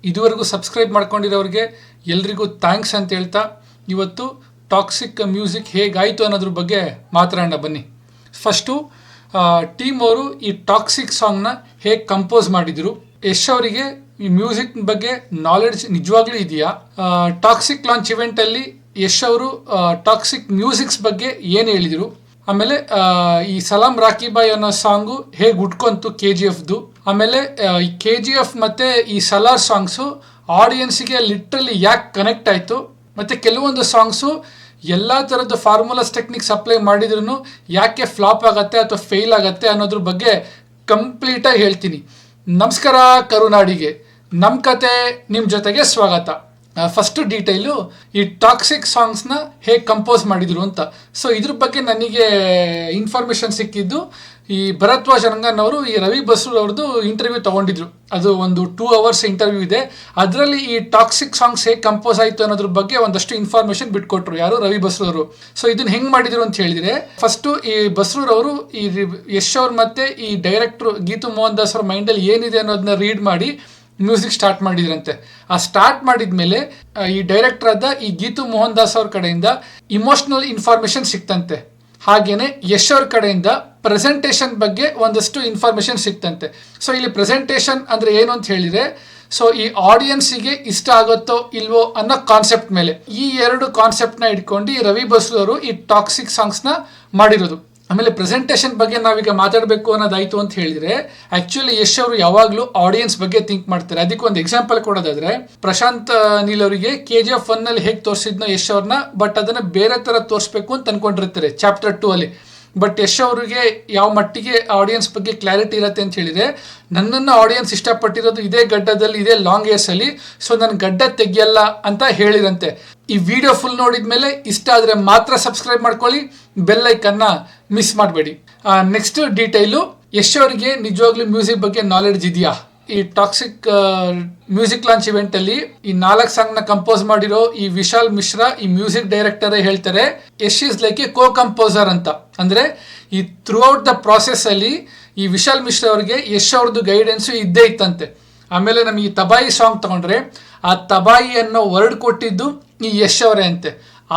ಇದುವರೆಗೂ ಸಬ್ಸ್ಕ್ರೈಬ್ ಮಾಡ್ಕೊಂಡಿರೋರಿಗೆ ಎಲ್ರಿಗೂ ಥ್ಯಾಂಕ್ಸ್ ಅಂತ ಹೇಳ್ತಾ ಇವತ್ತು ಟಾಕ್ಸಿಕ್ ಮ್ಯೂಸಿಕ್ ಹೇಗಾಯಿತು ಅನ್ನೋದ್ರ ಬಗ್ಗೆ ಮಾತಾಡೋಣ ಬನ್ನಿ. ಫಸ್ಟು ಟೀಮ್ ಅವರು ಈ ಟಾಕ್ಸಿಕ್ ಸಾಂಗ್ನ ಹೇಗೆ ಕಂಪೋಸ್ ಮಾಡಿದರು, ಯಶ್ ಅವರಿಗೆ ಈ ಮ್ಯೂಸಿಕ್ ಬಗ್ಗೆ ನಾಲೆಡ್ಜ್ ನಿಜವಾಗ್ಲೂ ಇದೆಯಾ, ಟಾಕ್ಸಿಕ್ ಲಾಂಚ್ ಇವೆಂಟಲ್ಲಿ ಯಶ್ ಅವರು ಟಾಕ್ಸಿಕ್ ಮ್ಯೂಸಿಕ್ಸ್ ಬಗ್ಗೆ ಏನು ಹೇಳಿದರು, ಆಮೇಲೆ ಈ ಸಲಾಂ ರಾಕಿಬಾಯ್ ಅನ್ನೋ ಸಾಂಗು ಹೇಗೆ ಹುಟ್ಕೊಂತು KGFದು, ಆಮೇಲೆ ಈ KGF ಮತ್ತು ಈ ಸಲಾರ್ ಸಾಂಗ್ಸು ಆಡಿಯನ್ಸಿಗೆ ಲಿಟ್ರಲಿ ಯಾಕೆ ಕನೆಕ್ಟ್ ಆಯಿತು, ಮತ್ತು ಕೆಲವೊಂದು ಸಾಂಗ್ಸು ಎಲ್ಲ ಥರದ ಫಾರ್ಮುಲಾಸ್ ಟೆಕ್ನಿಕ್ಸ್ ಅಪ್ಲೈ ಮಾಡಿದ್ರೂ ಯಾಕೆ ಫ್ಲಾಪ್ ಆಗುತ್ತೆ ಅಥವಾ ಫೇಲ್ ಆಗುತ್ತೆ ಅನ್ನೋದ್ರ ಬಗ್ಗೆ ಕಂಪ್ಲೀಟಾಗಿ ಹೇಳ್ತೀನಿ. ನಮಸ್ಕಾರ ಕರುನಾಡಿಗೆ, ನಮ್ಮ ಕತೆ ನಿಮ್ಮ ಜೊತೆಗೆ ಸ್ವಾಗತ. ಫಸ್ಟು ಡೀಟೇಲು ಈ ಟಾಕ್ಸಿಕ್ ಸಾಂಗ್ಸ್ನ ಹೇಗೆ ಕಂಪೋಸ್ ಮಾಡಿದರು ಅಂತ. ಸೊ ಇದ್ರ ಬಗ್ಗೆ ನನಗೆ ಇನ್ಫಾರ್ಮೇಷನ್ ಸಿಕ್ಕಿದ್ದು ಈ ಭರದ್ವಾಜ್ ರಂಗನ್ ಅವರು ಈ ರವಿ ಬಸ್ರೂರ್ ಅವ್ರದ್ದು ಇಂಟರ್ವ್ಯೂ ತೊಗೊಂಡಿದ್ರು. ಅದು ಒಂದು 2 hours ಇಂಟರ್ವ್ಯೂ ಇದೆ. ಅದರಲ್ಲಿ ಈ ಟಾಕ್ಸಿಕ್ ಸಾಂಗ್ಸ್ ಹೇಗೆ ಕಂಪೋಸ್ ಆಯಿತು ಅನ್ನೋದ್ರ ಬಗ್ಗೆ ಒಂದಷ್ಟು ಇನ್ಫಾರ್ಮೇಷನ್ ಬಿಟ್ಕೊಟ್ರು ಯಾರು, ರವಿ ಬಸ್ರೂರ್ ಅವರು. ಸೊ ಇದನ್ನ ಹೆಂಗೆ ಮಾಡಿದ್ರು ಅಂತ ಹೇಳಿದರೆ, ಫಸ್ಟು ಈ ಬಸ್ರೂರ್ ಅವರು ಈ ಯಶ್ ಅವ್ರು ಮತ್ತು ಈ ಡೈರೆಕ್ಟ್ರು ಗೀತು ಮೋಹನ್ ದಾಸ್ ಅವ್ರ ಮೈಂಡಲ್ಲಿ ಏನಿದೆ ಅನ್ನೋದನ್ನ ರೀಡ್ ಮಾಡಿ ಮ್ಯೂಸಿಕ್ ಸ್ಟಾರ್ಟ್ ಮಾಡಿದ್ರಂತೆ. ಆ ಸ್ಟಾರ್ಟ್ ಮಾಡಿದ ಮೇಲೆ ಈ ಡೈರೆಕ್ಟರ್ ಆದ ಈ ಗೀತು ಮೋಹನ್ ದಾಸ್ ಅವ್ರ ಕಡೆಯಿಂದ ಇಮೋಷ್ನಲ್ ಇನ್ಫಾರ್ಮೇಷನ್ ಸಿಕ್ತಂತೆ. ಹಾಗೇನೆ ಯಶ್ ಅವ್ರ ಕಡೆಯಿಂದ ಪ್ರೆಸೆಂಟೇಷನ್ ಬಗ್ಗೆ ಒಂದಷ್ಟು ಇನ್ಫಾರ್ಮೇಷನ್ ಸಿಕ್ತಂತೆ. ಸೊ ಇಲ್ಲಿ ಪ್ರೆಸೆಂಟೇಷನ್ ಅಂದರೆ ಏನು ಅಂತ ಹೇಳಿದರೆ, ಸೊ ಈ ಆಡಿಯನ್ಸಿಗೆ ಇಷ್ಟ ಆಗುತ್ತೋ ಇಲ್ವೋ ಅನ್ನೋ ಕಾನ್ಸೆಪ್ಟ್ ಮೇಲೆ, ಈ 2 ಕಾನ್ಸೆಪ್ಟ್ನ ಇಟ್ಕೊಂಡು ಈ ರವಿ ಬಸ್ರೂರ್ ಅವರು ಈ ಟಾಕ್ಸಿಕ್ ಸಾಂಗ್ಸ್ನ ಮಾಡಿರೋದು. ಆಮೇಲೆ ಪ್ರೆಸೆಂಟೇಷನ್ ಬಗ್ಗೆ ನಾವೀಗ ಮಾತಾಡಬೇಕು ಅನ್ನೋದಾಯಿತು ಅಂತ ಹೇಳಿದರೆ, ಆ್ಯಕ್ಚುಲಿ ಯಶ್ ಅವರು ಯಾವಾಗಲೂ ಆಡಿಯನ್ಸ್ ಬಗ್ಗೆ ಥಿಂಕ್ ಮಾಡ್ತಾರೆ. ಅದಕ್ಕೆ ಒಂದು ಎಕ್ಸಾಂಪಲ್ ಕೊಡೋದಾದರೆ, ಪ್ರಶಾಂತ್ ನೀಲ್ ಅವರಿಗೆ KGF 1 ಹೇಗೆ ತೋರಿಸಿದ್ನೋ ಯಶ್ ಅವ್ರನ್ನ, ಬಟ್ ಅದನ್ನು ಬೇರೆ ಥರ ತೋರಿಸ್ಬೇಕು ಅಂತ ಅಂದ್ಕೊಂಡಿರ್ತಾರೆ ಚಾಪ್ಟರ್ 2 ಅಲ್ಲಿ. ಬಟ್ ಯಶ್ ಅವರಿಗೆ ಯಾವ ಮಟ್ಟಿಗೆ ಆಡಿಯನ್ಸ್ ಬಗ್ಗೆ ಕ್ಲಾರಿಟಿ ಇರುತ್ತೆ ಅಂತ ಹೇಳಿದರೆ, ನನ್ನನ್ನು ಆಡಿಯನ್ಸ್ ಇಷ್ಟಪಟ್ಟಿರೋದು ಇದೇ ಗಡ್ಡದಲ್ಲಿ, ಇದೇ ಲಾಂಗ್ ಏರ್ಸಲ್ಲಿ, ಸೊ ನನ್ನ ಗಡ್ಡ ತೆಗಿಯಲ್ಲ ಅಂತ ಹೇಳಿರಂತೆ. ಈ ವಿಡಿಯೋ ಫುಲ್ ನೋಡಿದ ಮೇಲೆ ಇಷ್ಟ ಆದರೆ ಮಾತ್ರ ಸಬ್ಸ್ಕ್ರೈಬ್ ಮಾಡ್ಕೊಳ್ಳಿ, ಬೆಲ್ ಐಕನ್ನ ಮಿಸ್ ಮಾಡಬೇಡಿ. ನೆಕ್ಸ್ಟ್ ಡೀಟೈಲು, ಯಶ್ ಅವರಿಗೆ ನಿಜವಾಗ್ಲೂ ಮ್ಯೂಸಿಕ್ ಬಗ್ಗೆ ನಾಲೆಡ್ಜ್ ಇದೆಯಾ? ಈ ಟಾಕ್ಸಿಕ್ ಮ್ಯೂಸಿಕ್ ಲಾಂಚ್ ಇವೆಂಟಲ್ಲಿ ಈ 4 ಸಾಂಗ್ನ ಕಂಪೋಸ್ ಮಾಡಿರೋ ಈ ವಿಶಾಲ್ ಮಿಶ್ರಾ, ಈ ಮ್ಯೂಸಿಕ್ ಡೈರೆಕ್ಟರೇ ಹೇಳ್ತಾರೆ, Yash is like a co composer ಅಂತ. ಅಂದರೆ ಈ ಥ್ರೂ ಔಟ್ ದ ಪ್ರಾಸೆಸ್ ಅಲ್ಲಿ ಈ ವಿಶಾಲ್ ಮಿಶ್ರಾ ಅವರಿಗೆ ಯಶ್ ಅವ್ರದ್ದು ಗೈಡೆನ್ಸು ಇದ್ದೇ ಇತ್ತಂತೆ. ಆಮೇಲೆ ನಮಗೆ ಈ ತಬಾಯಿ ಸಾಂಗ್ ತಗೊಂಡ್ರೆ, ಆ ತಬಾಯಿ ಅನ್ನೋ ವರ್ಡ್ ಕೊಟ್ಟಿದ್ದು ಈ ಯಶ್ ಅವರೇ ಅಂತೆ.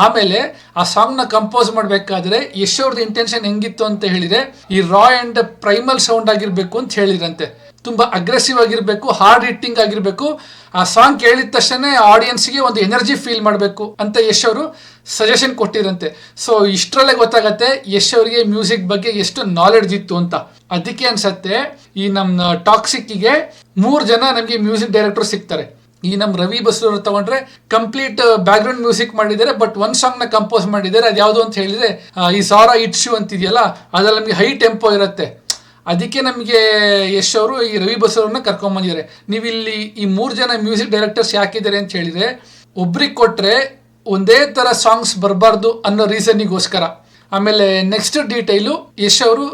ಆಮೇಲೆ ಆ ಸಾಂಗ್ನ ಕಂಪೋಸ್ ಮಾಡಬೇಕಾದ್ರೆ ಯಶ್ ಅವ್ರದ್ದು ಇಂಟೆನ್ಷನ್ ಹೆಂಗಿತ್ತು ಅಂತ ಹೇಳಿದರೆ, ಈ ರಾ ಆ್ಯಂಡ್ ಪ್ರೈಮಲ್ ಸೌಂಡ್ ಆಗಿರಬೇಕು ಅಂತ ಹೇಳಿರಂತೆ. ತುಂಬ ಅಗ್ರೆಸಿವ್ ಆಗಿರಬೇಕು, ಹಾರ್ಡ್ ಹಿಟ್ಟಿಂಗ್ ಆಗಿರಬೇಕು. ಆ ಸಾಂಗ್ ಕೇಳಿದ ತಕ್ಷಣ ಆಡಿಯನ್ಸ್ಗೆ ಒಂದು ಎನರ್ಜಿ ಫೀಲ್ ಮಾಡಬೇಕು ಅಂತ ಯಶ್ ಅವರು ಸಜೆಷನ್ ಕೊಟ್ಟಿರಂತೆ. ಸೊ ಇಷ್ಟರಲ್ಲೇ ಗೊತ್ತಾಗತ್ತೆ ಯಶ್ ಅವರಿಗೆ ಮ್ಯೂಸಿಕ್ ಬಗ್ಗೆ ಎಷ್ಟು ನಾಲೆಡ್ಜ್ ಇತ್ತು ಅಂತ. ಅದಕ್ಕೆ ಅನ್ಸತ್ತೆ ಈ ನಮ್ಮ ಟಾಕ್ಸಿಕ್ಕಿಗೆ 3 ಜನ ನಮಗೆ ಮ್ಯೂಸಿಕ್ ಡೈರೆಕ್ಟರ್ ಸಿಗ್ತಾರೆ. ಈ ನಮ್ಮ ರವಿ ಬಸ್ರೂರ್ ತಗೊಂಡ್ರೆ ಕಂಪ್ಲೀಟ್ ಬ್ಯಾಕ್ಗ್ರೌಂಡ್ ಮ್ಯೂಸಿಕ್ ಮಾಡಿದ್ದಾರೆ, ಬಟ್ ಒಂದು ಸಾಂಗ್ನ ಕಂಪೋಸ್ ಮಾಡಿದ್ದಾರೆ. ಅದು ಯಾವುದು ಅಂತ ಹೇಳಿದರೆ ಈ ಸಾರಾ ಇಟ್ಶು ಅಂತಿದೆಯಲ್ಲ, ಅದ್ರಲ್ಲಿ ನಮಗೆ ಹೈ ಟೆಂಪೋ ಇರುತ್ತೆ. ಅದಕ್ಕೆ ನಮಗೆ ಯಶ್ ಅವರು ಈ ರವಿ ಬಸ್ರೂರ್ನ ಕರ್ಕೊಂಬಂದಿದ್ದಾರೆ. ನೀವು ಇಲ್ಲಿ ಈ 3 ಜನ ಮ್ಯೂಸಿಕ್ ಡೈರೆಕ್ಟರ್ಸ್ ಯಾಕಿದ್ದಾರೆ ಅಂತ ಹೇಳಿದರೆ, ಒಬ್ರಿಗೆ ಕೊಟ್ಟರೆ ಒಂದೇ ಥರ ಸಾಂಗ್ಸ್ ಬರಬಾರ್ದು ಅನ್ನೋ ರೀಸನ್ನಿಗೋಸ್ಕರ. ಆಮೇಲೆ ನೆಕ್ಸ್ಟ್ ಡೀಟೈಲು, ಯಶ್ ಅವರು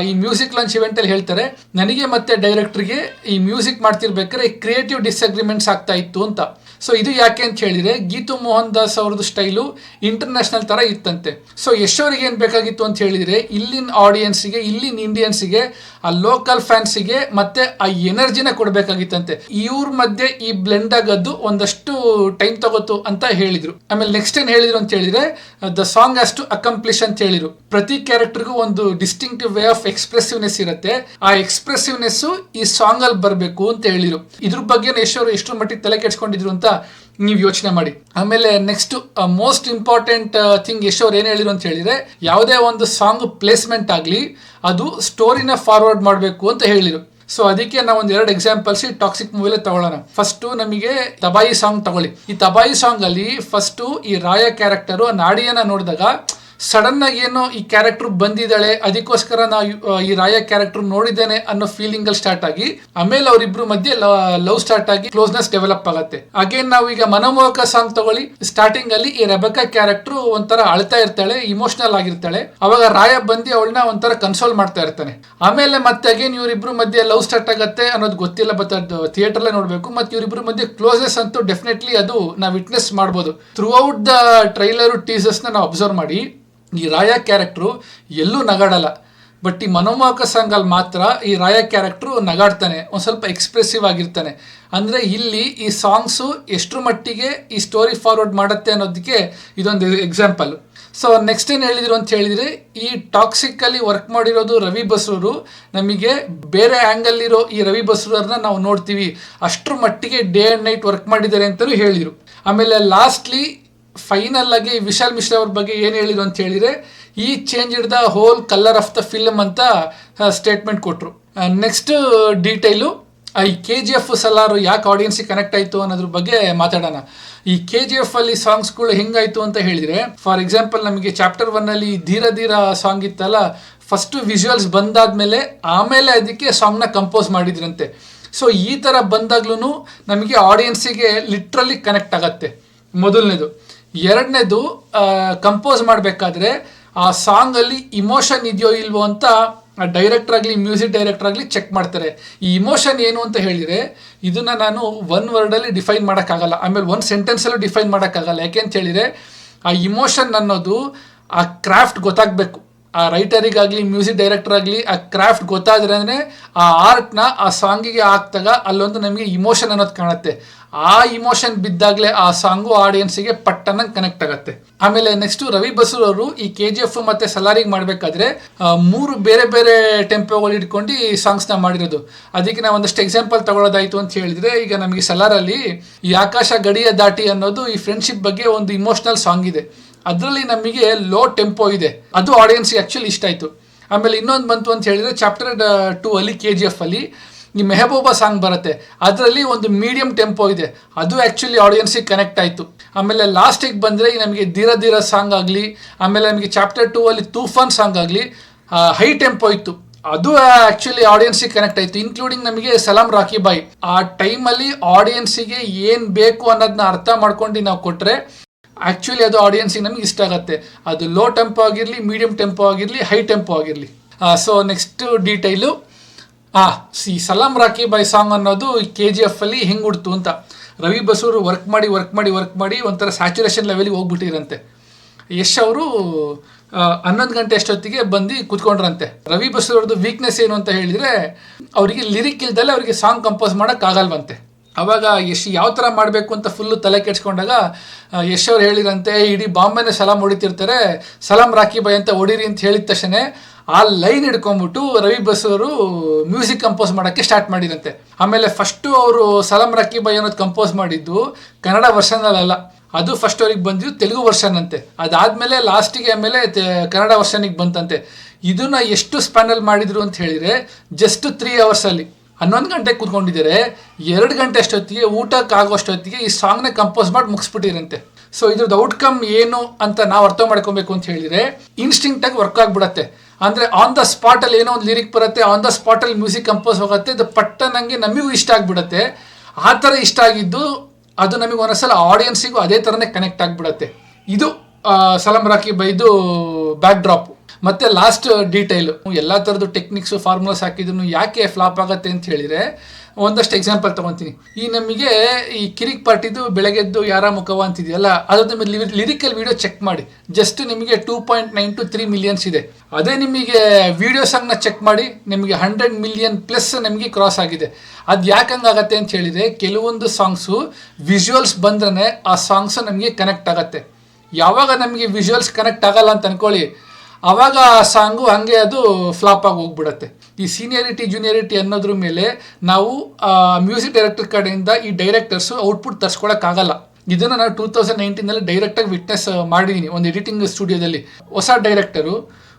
ಈ ಮ್ಯೂಸಿಕ್ ಲಾಂಚ್ ಇವೆಂಟಲ್ಲಿ ಹೇಳ್ತಾರೆ, ನನಗೆ ಮತ್ತೆ ಡೈರೆಕ್ಟ್ರಿಗೆ ಈ ಮ್ಯೂಸಿಕ್ ಮಾಡ್ತಿರ್ಬೇಕಾದ್ರೆ ಕ್ರಿಯೇಟಿವ್ ಡಿಸ್ಅಗ್ರಿಮೆಂಟ್ಸ್ ಆಗ್ತಾ ಇತ್ತು ಅಂತ. ಸೊ ಇದು ಯಾಕೆ ಅಂತ ಹೇಳಿದರೆ, ಗೀತು ಮೋಹನ್ ದಾಸ್ ಅವ್ರದ್ದು ಸ್ಟೈಲು ಇಂಟರ್ನ್ಯಾಷನಲ್ ಥರ ಇತ್ತಂತೆ. ಸೊ ಯಶ್ ಅವ್ರಿಗೆ ಏನು ಬೇಕಾಗಿತ್ತು ಅಂತ ಹೇಳಿದರೆ, ಇಲ್ಲಿನ ಆಡಿಯನ್ಸಿಗೆ, ಇಲ್ಲಿನ ಇಂಡಿಯನ್ಸಿಗೆ, ಆ ಲೋಕಲ್ ಫ್ಯಾನ್ಸಿಗೆ ಮತ್ತೆ ಆ ಎನರ್ಜಿನ ಕೊಡಬೇಕಾಗಿತ್ತಂತೆ. ಇವ್ರ ಮಧ್ಯೆ ಈ ಬ್ಲೆಂಡ್ ಆಗೋದು ಒಂದಷ್ಟು ಟೈಮ್ ತಗೋತು ಅಂತ ಹೇಳಿದರು. ಆಮೇಲೆ ನೆಕ್ಸ್ಟ್ ಏನು ಹೇಳಿದ್ರು ಅಂತ ಹೇಳಿದರೆ, the song has to accomplish ಅಂತ ಹೇಳಿರು. ಪ್ರತಿ ಕ್ಯಾರೆಕ್ಟರ್ಗೂ ಒಂದು ಡಿಸ್ಟಿಂಕ್ಟಿವ್ ವೇ ಆಫ್ ಎಕ್ಸ್ಪ್ರೆಸಿವ್ನೆಸ್ ಇರುತ್ತೆ. ಆ ಎಕ್ಸ್ಪ್ರೆಸಿವ್ನೆಸ್ ಈ ಸಾಂಗ್ ಅಲ್ಲಿ ಬರಬೇಕು ಅಂತ ಹೇಳಿರು. ಇದ್ರ ಬಗ್ಗೆ ಯಶ್ ಅವರು ಎಷ್ಟರ ಮಟ್ಟಿಗೆ ತಲೆ ಕೆಡ್ಸ್ಕೊಂಡಿದ್ರು ಅಂತ ನೀವು ಯೋಚನೆ ಮಾಡಿ. ಆಮೇಲೆ next most important thing Yash ಅವ್ರು ಏನು ಹೇಳಿದ್ರು ಅಂತ ಹೇಳಿದ್ರೆ, ಯಾವುದೇ ಒಂದು ಸಾಂಗ್ ಪ್ಲೇಸ್ಮೆಂಟ್ ಆಗಲಿ ಅದು ಸ್ಟೋರಿನ ಫಾರ್ವರ್ಡ್ ಮಾಡಬೇಕು ಅಂತ ಹೇಳಿರು. ಸೊ ಅದಕ್ಕೆ ನಾವು ಒಂದು 2 ಎಕ್ಸಾಂಪಲ್ಸ್ ಈ ಟಾಕ್ಸಿಕ್ ಮೂವಿಲೇ ತಗೊಳ್ಳೋಣ. ಫಸ್ಟು ನಮಗೆ ತಬಾಯಿ ಸಾಂಗ್ ತಗೊಳ್ಳಿ. ಈ ತಬಾಯಿ ಸಾಂಗ್ ಅಲ್ಲಿ ಫಸ್ಟು ಈ ರಾಯ ಕ್ಯಾರೆಕ್ಟರು ನಾಡಿಯನ್ನ ನೋಡಿದಾಗ ಸಡನ್ ಆಗಿ ಏನೋ ಈ ಕ್ಯಾರೆಕ್ಟರ್ ಬಂದಿದ್ದಾಳೆ, ಅದಕ್ಕೋಸ್ಕರ ನಾವು ಈ ರಾಯ ಕ್ಯಾರೆಕ್ಟರ್ ನೋಡಿದ್ದೇನೆ ಅನ್ನೋ ಫೀಲಿಂಗ್ ಅಲ್ಲಿ ಸ್ಟಾರ್ಟ್ ಆಗಿ, ಆಮೇಲೆ ಅವರಿಬ್ರು ಮಧ್ಯೆ ಲವ್ ಸ್ಟಾರ್ಟ್ ಆಗಿ ಕ್ಲೋಸ್ನೆಸ್ ಡೆವಲಪ್ ಆಗುತ್ತೆ. ಅಗೇನ್ ನಾವು ಈಗ ಮನಮೋಹಕ ಸಾಂಗ್ ತಗೊಳ್ಳಿ. ಸ್ಟಾರ್ಟಿಂಗ್ ಅಲ್ಲಿ ಈ ರೆಬೆಕಾ ಕ್ಯಾರೆಕ್ಟರ್ ಒಂಥರ ಅಳ್ತಾ ಇರ್ತಾಳೆ, ಇಮೋಷನಲ್ ಆಗಿರ್ತಾಳೆ. ಅವಾಗ ರಾಯ ಬಂದು ಅವಳನ್ನ ಒಂಥರ ಕನ್ಸೋಲ್ ಮಾಡ್ತಾ ಇರ್ತಾನೆ. ಆಮೇಲೆ ಮತ್ತೆ ಅಗೇನ್ ಇವರಿಬ್ರು ಮಧ್ಯೆ ಲವ್ ಸ್ಟಾರ್ಟ್ ಆಗುತ್ತೆ ಅನ್ನೋದು ಗೊತ್ತಿಲ್ಲ, ಬಟ್ ಅದು ಥಿಯೇಟರ್ಲೇ ನೋಡ್ಬೇಕು. ಮತ್ತೆ ಇವರಿಬ್ರು ಮಧ್ಯೆ ಕ್ಲೋಸೆಸ್ ಅಂತೂ ಡೆಫಿನೆಟ್ಲಿ ಅದು ನಾವು ವಿಟ್ನೆಸ್ ಮಾಡ್ಬೋದು. ಥ್ರೂ ಔಟ್ ದ ಟ್ರೈಲರ್ ಟೀಸರ್ಸ್ನ ನಾವು ಅಬ್ಸರ್ವ್ ಮಾಡಿ, ಈ ರಾಯ ಕ್ಯಾರೆಕ್ಟ್ರು ಎಲ್ಲೂ ನಗಾಡಲ್ಲ, ಬಟ್ ಈ ಮನೋಮೋಹಕ ಸಾಂಗಲ್ಲಿ ಮಾತ್ರ ಈ ರಾಯ ಕ್ಯಾರೆಕ್ಟ್ರು ನಗಾಡ್ತಾನೆ, ಒಂದು ಸ್ವಲ್ಪ ಎಕ್ಸ್ಪ್ರೆಸಿವ್ ಆಗಿರ್ತಾನೆ. ಅಂದರೆ ಇಲ್ಲಿ ಈ ಸಾಂಗ್ಸು ಎಷ್ಟರ ಮಟ್ಟಿಗೆ ಈ ಸ್ಟೋರಿ ಫಾರ್ವರ್ಡ್ ಮಾಡುತ್ತೆ ಅನ್ನೋದಕ್ಕೆ ಇದೊಂದು ಎಕ್ಸಾಂಪಲ್. ಸೊ ನೆಕ್ಸ್ಟ್ ಏನು ಹೇಳಿದ್ರು ಅಂತ ಹೇಳಿದರೆ, ಈ ಟಾಕ್ಸಿಕ್ಕಲ್ಲಿ ವರ್ಕ್ ಮಾಡಿರೋದು ರವಿ ಬಸ್ರೂರು. ನಮಗೆ ಬೇರೆ ಆ್ಯಂಗಲ್ಲಿರೋ ಈ ರವಿ ಬಸ್ರೂರನ್ನ ನಾವು ನೋಡ್ತೀವಿ, ಅಷ್ಟರ ಮಟ್ಟಿಗೆ ಡೇ ಆ್ಯಂಡ್ ನೈಟ್ ವರ್ಕ್ ಮಾಡಿದ್ದಾರೆ ಅಂತಲೂ ಹೇಳಿದರು. ಆಮೇಲೆ ಲಾಸ್ಟ್ಲಿ ಫೈನಲ್ ಆಗಿ ವಿಶಾಲ್ ಮಿಶ್ರಾ ಅವ್ರ ಬಗ್ಗೆ ಏನು ಹೇಳಿದ್ರು ಅಂತ ಹೇಳಿದರೆ, ಈ change the whole colour of the film ಅಂತ ಸ್ಟೇಟ್ಮೆಂಟ್ ಕೊಟ್ಟರು. ನೆಕ್ಸ್ಟ್ ಡೀಟೈಲು, ಈ KGF ಸಲಾರು ಯಾಕೆ ಆಡಿಯನ್ಸಿಗೆ ಕನೆಕ್ಟ್ ಆಯಿತು ಅನ್ನೋದ್ರ ಬಗ್ಗೆ ಮಾತಾಡೋಣ. ಈ KGF ಅಲ್ಲಿ ಸಾಂಗ್ಸ್ಗಳು ಹೆಂಗಾಯಿತು ಅಂತ ಹೇಳಿದರೆ, ಫಾರ್ ಎಕ್ಸಾಂಪಲ್ ನಮಗೆ ಚಾಪ್ಟರ್ 1 ಧೀರ ಧೀರ ಸಾಂಗ್ ಇತ್ತಲ್ಲ, ಫಸ್ಟು ವಿಜುವಲ್ಸ್ ಬಂದಾದ್ಮೇಲೆ ಆಮೇಲೆ ಅದಕ್ಕೆ ಸಾಂಗ್ನ ಕಂಪೋಸ್ ಮಾಡಿದ್ರಂತೆ. ಸೊ ಈ ಥರ ಬಂದಾಗ್ಲೂ ನಮಗೆ ಆಡಿಯನ್ಸಿಗೆ ಲಿಟ್ರಲಿ ಕನೆಕ್ಟ್ ಆಗತ್ತೆ, ಮೊದಲನೇದು. ಎರಡನೇದು, ಕಂಪೋಸ್ ಮಾಡಬೇಕಾದ್ರೆ ಆ ಸಾಂಗಲ್ಲಿ ಇಮೋಷನ್ ಇದೆಯೋ ಇಲ್ವೋ ಅಂತ ಡೈರೆಕ್ಟರ್ ಆಗಲಿ ಮ್ಯೂಸಿಕ್ ಡೈರೆಕ್ಟರ್ ಆಗಲಿ ಚೆಕ್ ಮಾಡ್ತಾರೆ. ಈ ಇಮೋಷನ್ ಏನು ಅಂತ ಹೇಳಿದರೆ, ಇದನ್ನು ನಾನು ಒನ್ ವರ್ಡಲ್ಲಿ ಡಿಫೈನ್ ಮಾಡೋಕ್ಕಾಗಲ್ಲ, ಆಮೇಲೆ ಒಂದು ಸೆಂಟೆನ್ಸಲ್ಲೂ ಡಿಫೈನ್ ಮಾಡೋಕ್ಕಾಗಲ್ಲ. ಯಾಕೆ ಅಂತ ಹೇಳಿದರೆ, ಆ ಇಮೋಷನ್ ಅನ್ನೋದು ಆ ಕ್ರಾಫ್ಟ್ ಗೊತ್ತಾಗಬೇಕು. ಆ ರೈಟರಿಗಾಗಲಿ ಮ್ಯೂಸಿಕ್ ಡೈರೆಕ್ಟರ್ ಆಗಲಿ ಆ ಕ್ರಾಫ್ಟ್ ಗೊತ್ತಾದ್ರೇ ಆ ಆರ್ಟ್ನ ಆ ಸಾಂಗಿಗೆ ಹಾಕ್ದಾಗ ಅಲ್ಲೊಂದು ನಮಗೆ ಇಮೋಷನ್ ಅನ್ನೋದು ಕಾಣುತ್ತೆ. ಆ ಇಮೋಷನ್ ಬಿದ್ದಾಗಲೇ ಆ ಸಾಂಗು ಆಡಿಯನ್ಸಿಗೆ ಪಟ್ಟನ್ನ ಕನೆಕ್ಟ್ ಆಗುತ್ತೆ. ಆಮೇಲೆ ನೆಕ್ಸ್ಟು ರವಿ ಬಸ್ರೂರ್ ಅವರು ಈ KGF ಮತ್ತು ಸಲಾರಿಗೆ ಮಾಡಬೇಕಾದ್ರೆ 3 ಬೇರೆ ಬೇರೆ ಟೆಂಪೋಗಳು ಇಟ್ಕೊಂಡು ಈ ಸಾಂಗ್ಸ್ನ ಮಾಡಿರೋದು. ಅದಕ್ಕೆ ನಾವು ಒಂದಷ್ಟು ಎಕ್ಸಾಂಪಲ್ ತಗೊಳ್ಳೋದಾಯಿತು ಅಂತ ಹೇಳಿದರೆ, ಈಗ ನಮಗೆ ಸಲಾರಲ್ಲಿ ಈ ಆಕಾಶ ಗಡಿಯ ದಾಟಿ ಅನ್ನೋದು ಈ ಫ್ರೆಂಡ್ಶಿಪ್ ಬಗ್ಗೆ ಒಂದು ಇಮೋಷ್ನಲ್ ಸಾಂಗ್ ಇದೆ. ಅದರಲ್ಲಿ ನಮಗೆ ಲೋ ಟೆಂಪೋ ಇದೆ, ಅದು ಆಡಿಯನ್ಸ್ಗೆ ಆ್ಯಕ್ಚುಲಿ ಇಷ್ಟ ಆಯಿತು. ಆಮೇಲೆ ಇನ್ನೊಂದು ಬಂತು ಅಂತ ಹೇಳಿದರೆ, ಚಾಪ್ಟರ್ 2 KGF ಈ ಮೆಹಬೂಬಾ ಸಾಂಗ್ ಬರುತ್ತೆ, ಅದರಲ್ಲಿ ಒಂದು ಮೀಡಿಯಂ ಟೆಂಪೋ ಇದೆ, ಅದು ಆ್ಯಕ್ಚುಲಿ ಆಡಿಯನ್ಸಿಗೆ ಕನೆಕ್ಟ್ ಆಯಿತು. ಆಮೇಲೆ ಲಾಸ್ಟಿಗೆ ಬಂದರೆ ನಮಗೆ ಧೀರ ಧೀರ ಸಾಂಗ್ ಆಗಲಿ, ಆಮೇಲೆ ನಮಗೆ ಚಾಪ್ಟರ್ 2 ತೂಫಾನ್ ಸಾಂಗ್ ಆಗಲಿ ಹೈ ಟೆಂಪೋ ಇತ್ತು, ಅದು ಆ್ಯಕ್ಚುಲಿ ಆಡಿಯನ್ಸಿಗೆ ಕನೆಕ್ಟ್ ಆಯಿತು. ಇನ್ಕ್ಲೂಡಿಂಗ್ ನಮಗೆ ಸಲಾಂ ರಾಕಿ ಬಾಯ್. ಆ ಟೈಮಲ್ಲಿ ಆಡಿಯನ್ಸಿಗೆ ಏನು ಬೇಕು ಅನ್ನೋದನ್ನ ಅರ್ಥ ಮಾಡ್ಕೊಂಡು ನಾವು ಕೊಟ್ಟರೆ ಆ್ಯಕ್ಚುಲಿ ಅದು ಆಡಿಯನ್ಸಿಗೆ ನಮಗೆ ಇಷ್ಟ ಆಗುತ್ತೆ. ಅದು ಲೋ ಟೆಂಪೋ ಆಗಿರಲಿ, ಮೀಡಿಯಂ ಟೆಂಪೋ ಆಗಿರಲಿ, ಹೈ ಟೆಂಪೋ ಆಗಿರಲಿ. ಸೊ ನೆಕ್ಸ್ಟ್ ಡೀಟೈಲು, ಈ ಸಲಾಂ ರಾಕಿ ಬಾಯ್ ಸಾಂಗ್ ಅನ್ನೋದು KGF ಹೆಂಗೆ ಹುಡ್ತು ಅಂತ. ರವಿ ಬಸ್ರೂರು ವರ್ಕ್ ಮಾಡಿ ಒಂಥರ ಸ್ಯಾಚುರೇಷನ್ ಲೆವೆಲಿಗೆ ಹೋಗ್ಬಿಟ್ಟಿರಂತೆ. ಯಶ್ ಅವರು 11 ಗಂಟೆ ಅಷ್ಟೊತ್ತಿಗೆ ಬಂದು ಕೂತ್ಕೊಂಡ್ರಂತೆ. ರವಿ ಬಸ್ರೂರ್ದು ವೀಕ್ನೆಸ್ ಏನು ಅಂತ ಹೇಳಿದರೆ, ಅವರಿಗೆ ಲಿರಿಕ್ ಇಲ್ದಲ್ಲೇ ಅವರಿಗೆ ಸಾಂಗ್ ಕಂಪೋಸ್ ಮಾಡೋಕ್ಕಾಗಲ್ವಂತೆ. ಅವಾಗ ಯಶ್ ಯಾವ ಥರ ಮಾಡಬೇಕು ಅಂತ ಫುಲ್ಲು ತಲೆ ಕೆಡ್ಸ್ಕೊಂಡಾಗ ಯಶ್ ಅವ್ರು ಹೇಳಿರಂತೆ, ಇಡೀ ಬಾಂಬೆನೇ ಸಲಾಂ ಹೊಡಿತಿರ್ತಾರೆ, ಸಲಾಂ ರಾಕಿ ಬಾಯ್ ಅಂತ ಹೊಡೀರಿ ಅಂತ ಹೇಳಿದ ತಕ್ಷಣ ಆ ಲೈನ್ ಹಿಡ್ಕೊಂಡ್ಬಿಟ್ಟು ರವಿ ಬಸ್ರೂರು ಮ್ಯೂಸಿಕ್ ಕಂಪೋಸ್ ಮಾಡೋಕ್ಕೆ ಸ್ಟಾರ್ಟ್ ಮಾಡಿರಂತೆ. ಆಮೇಲೆ ಫಸ್ಟು ಅವರು ಸಲಾಂ ರಾಕಿ ಬಾಯ್ ಅನ್ನೋದು ಕಂಪೋಸ್ ಮಾಡಿದ್ದು ಕನ್ನಡ ವರ್ಷನಲ್ಲ, ಅದು ಫಸ್ಟ್ ಅವ್ರಿಗೆ ಬಂದಿದ್ದು ತೆಲುಗು ವರ್ಷನ್ ಅಂತೆ. ಅದಾದಮೇಲೆ ಲಾಸ್ಟಿಗೆ ಆಮೇಲೆ ಕನ್ನಡ ವರ್ಷನಿಗೆ ಬಂತಂತೆ. ಇದನ್ನು ಎಷ್ಟು ಸ್ಪ್ಯಾನಲ್ಲಿ ಮಾಡಿದರು ಅಂತ ಹೇಳಿದರೆ, ಜಸ್ಟ್ 3 ಅವರ್ಸಲ್ಲಿ 11 ಗಂಟೆಗೆ ಕೂತ್ಕೊಂಡಿದ್ದಾರೆ, 2 ಗಂಟೆ ಅಷ್ಟೊತ್ತಿಗೆ ಊಟಕ್ಕೆ ಆಗೋಷ್ಟೊತ್ತಿಗೆ ಈ ಸಾಂಗ್ನ ಕಂಪೋಸ್ ಮಾಡಿ ಮುಗಿಸ್ಬಿಟ್ಟಿರಂತೆ. ಸೊ ಇದ್ರದ್ದು ಔಟ್ಕಮ್ ಏನು ಅಂತ ನಾವು ಅರ್ಥ ಮಾಡ್ಕೊಬೇಕು ಅಂತ ಹೇಳಿದರೆ, ಇನ್ಸ್ಟಿಂಕ್ಟಾಗಿ ವರ್ಕ್ ಆಗಿಬಿಡತ್ತೆ. ಅಂದರೆ ಆನ್ ದ ಸ್ಪಾಟಲ್ಲಿ ಏನೋ ಒಂದು ಲಿರಿಕ್ ಬರುತ್ತೆ, ಆನ್ ದ ಸ್ಪಾಟಲ್ಲಿ ಮ್ಯೂಸಿಕ್ ಕಂಪೋಸ್ ಹೋಗುತ್ತೆ, ಅದು ಪಟ್ಟನಂಗೆ ನಮಗೂ ಇಷ್ಟ ಆಗಿಬಿಡುತ್ತೆ. ಆ ಥರ ಇಷ್ಟ ಆಗಿದ್ದು ಅದು ನಮಗೆ ಒಂದೊಂದ್ಸಲ ಆಡಿಯನ್ಸಿಗೂ ಅದೇ ಥರನೇ ಕನೆಕ್ಟ್ ಆಗಿಬಿಡುತ್ತೆ. ಇದು ಸಲಾಂ ರಾಕಿ ಬಾಯ್ದು ಬ್ಯಾಕ್ ಡ್ರಾಪ್. ಮತ್ತು ಲಾಸ್ಟ್ ಡೀಟೈಲು, ಎಲ್ಲ ಥರದ್ದು ಟೆಕ್ನಿಕ್ಸು ಫಾರ್ಮುಲಾಸ್ ಹಾಕಿದ್ರು ಯಾಕೆ ಫ್ಲಾಪ್ ಆಗುತ್ತೆ ಅಂತ ಹೇಳಿದರೆ, ಒಂದಷ್ಟು ಎಕ್ಸಾಂಪಲ್ ತೊಗೊತೀನಿ. ಈ ನಮಗೆ ಈ ಕಿರಿಕ್ ಪಾರ್ಟಿದು ಬೆಳಗ್ಗೆದ್ದು ಯಾರ ಮುಖವ ಅಂತಿದೆಯಲ್ಲ, ಅದ್ರ ಮೇಲೆ ಲಿರಿಕಲ್ ವೀಡಿಯೋ ಚೆಕ್ ಮಾಡಿ, ಜಸ್ಟ್ ನಿಮಗೆ 2.9 to 3 ಮಿಲಿಯನ್ಸ್ ಇದೆ. ಅದೇ ನಿಮಗೆ ವೀಡಿಯೋ ಸಾಂಗ್ನ ಚೆಕ್ ಮಾಡಿ, ನಿಮಗೆ 100 ಮಿಲಿಯನ್ ಪ್ಲಸ್ ನಮಗೆ ಕ್ರಾಸ್ ಆಗಿದೆ. ಅದು ಯಾಕಂಗಾಗತ್ತೆ ಅಂತ ಹೇಳಿದರೆ, ಕೆಲವೊಂದು ಸಾಂಗ್ಸು ವಿಜುವಲ್ಸ್ ಬಂದ್ರೆ ಆ ಸಾಂಗ್ಸು ನಮಗೆ ಕನೆಕ್ಟ್ ಆಗುತ್ತೆ. ಯಾವಾಗ ನಮಗೆ ವಿಜುವಲ್ಸ್ ಕನೆಕ್ಟ್ ಆಗಲ್ಲ ಅಂತ ಅಂದ್ಕೊಳ್ಳಿ, ಆವಾಗ ಆ ಸಾಂಗು ಹಾಗೆ ಅದು ಫ್ಲಾಪ್ ಆಗಿ ಹೋಗ್ಬಿಡುತ್ತೆ. ಈ ಸೀನಿಯರಿಟಿ ಜೂನಿಯರಿಟಿ ಅನ್ನೋದ್ರ ಮೇಲೆ ನಾವು ಮ್ಯೂಸಿಕ್ ಡೈರೆಕ್ಟರ್ ಕಡೆಯಿಂದ ಈ ಡೈರೆಕ್ಟರ್ಸು ಔಟ್ಪುಟ್ ತರ್ಸ್ಕೊಳಕ್ಕಾಗಲ್ಲ. ಇದನ್ನು ನಾನು 2019 ಡೈರೆಕ್ಟಾಗಿ ವಿಟ್ನೆಸ್ ಮಾಡಿದ್ದೀನಿ ಒಂದು ಎಡಿಟಿಂಗ್ ಸ್ಟುಡಿಯೋದಲ್ಲಿ. ಹೊಸ ಡೈರೆಕ್ಟರು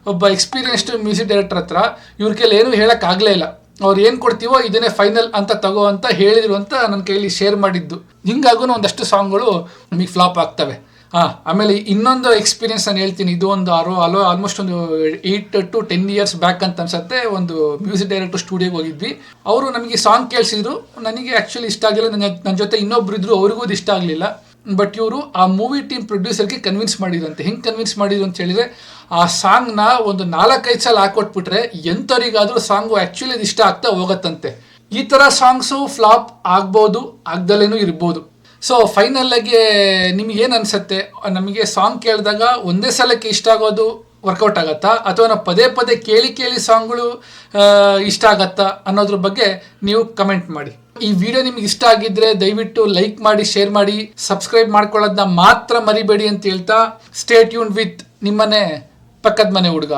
ಒಬ್ಬ ಎಕ್ಸ್ಪೀರಿಯನ್ಸ್ಡ್ ಮ್ಯೂಸಿಕ್ ಡೈರೆಕ್ಟರ್ ಹತ್ರ ಇವ್ರ ಕೈಲಿ ಏನೂ ಹೇಳೋಕ್ಕಾಗಲೇ ಇಲ್ಲ. ಅವ್ರು ಏನು ಕೊಡ್ತೀವೋ ಇದನ್ನೇ ಫೈನಲ್ ಅಂತ ತಗೋ ಅಂತ ಹೇಳಿದ್ರು ಅಂತ ನನ್ನ ಕೈಲಿ ಶೇರ್ ಮಾಡಿದ್ದು. ಹಿಂಗಾಗೂ ಒಂದಷ್ಟು ಸಾಂಗ್ಗಳು ನಮಗೆ ಫ್ಲಾಪ್ ಆಗ್ತವೆ. ಆಮೇಲೆ ಇನ್ನೊಂದು ಎಕ್ಸ್ಪೀರಿಯನ್ಸ್ ನಾನು ಹೇಳ್ತೀನಿ. ಇದು ಒಂದು ಆಲ್ಮೋಸ್ಟ್ ಒಂದು 8 to 10 ಇಯರ್ಸ್ ಬ್ಯಾಕ್ ಅಂತ ಅನ್ಸುತ್ತೆ. ಒಂದು ಮ್ಯೂಸಿಕ್ ಡೈರೆಕ್ಟರ್ ಸ್ಟುಡಿಯೋಗೆ ಹೋಗಿದ್ವಿ. ಅವರು ನಮಗೆ ಸಾಂಗ್ ಕೇಳಿಸಿದ್ರು. ನನಗೆ ಆ್ಯಕ್ಚುಲಿ ಇಷ್ಟ ಆಗಲಿಲ್ಲ. ನನ್ನ ಜೊತೆ ಇನ್ನೊಬ್ರು ಇದ್ರು, ಅವ್ರಿಗೂ ಅದು ಇಷ್ಟ ಆಗಲಿಲ್ಲ. ಬಟ್ ಇವರು ಆ ಮೂವಿ ಟೀಮ್ ಪ್ರೊಡ್ಯೂಸರ್ಗೆ ಕನ್ವಿನ್ಸ್ ಮಾಡಿದ್ರಂತೆ. ಹೆಂಗೆ ಕನ್ವಿನ್ಸ್ ಮಾಡಿದ್ರು ಅಂತ ಹೇಳಿದರೆ, ಆ ಸಾಂಗ್ನ ಒಂದು 4-5 ಸಲ ಹಾಕೊಟ್ಬಿಟ್ರೆ ಎಂಥವ್ರಿಗಾದರೂ ಸಾಂಗು ಆ್ಯಕ್ಚುಲಿ ಅದು ಇಷ್ಟ ಆಗ್ತಾ ಹೋಗತ್ತಂತೆ. ಈ ಥರ ಸಾಂಗ್ಸು ಫ್ಲಾಪ್ ಆಗ್ಬೋದು, ಆಗ್ದಲೇನೂ ಇರ್ಬೋದು. ಸೊ ಫೈನಲ್ಲಾಗಿ ನಿಮಗೇನು ಅನಿಸುತ್ತೆ? ನಮಗೆ ಸಾಂಗ್ ಕೇಳಿದಾಗ ಒಂದೇ ಸಲಕ್ಕೆ ಇಷ್ಟ ಆಗೋದು ವರ್ಕೌಟ್ ಆಗತ್ತಾ ಅಥವಾ ನಾವು ಪದೇ ಪದೇ ಕೇಳಿ ಸಾಂಗ್ಗಳು ಇಷ್ಟ ಆಗತ್ತಾ ಅನ್ನೋದ್ರ ಬಗ್ಗೆ ನೀವು ಕಮೆಂಟ್ ಮಾಡಿ. ಈ ವಿಡಿಯೋ ನಿಮ್ಗೆ ಇಷ್ಟ ಆಗಿದ್ರೆ ದಯವಿಟ್ಟು ಲೈಕ್ ಮಾಡಿ, ಶೇರ್ ಮಾಡಿ, ಸಬ್ಸ್ಕ್ರೈಬ್ ಮಾಡ್ಕೊಳ್ಳೋದನ್ನ ಮಾತ್ರ ಮರಿಬೇಡಿ ಅಂತ ಹೇಳ್ತಾ ಸ್ಟೇ ಟ್ಯೂನ್ಡ್ ವಿತ್ ನಿಮ್ಮನೆ ಪಕ್ಕದ ಮನೆ ಹುಡುಗ.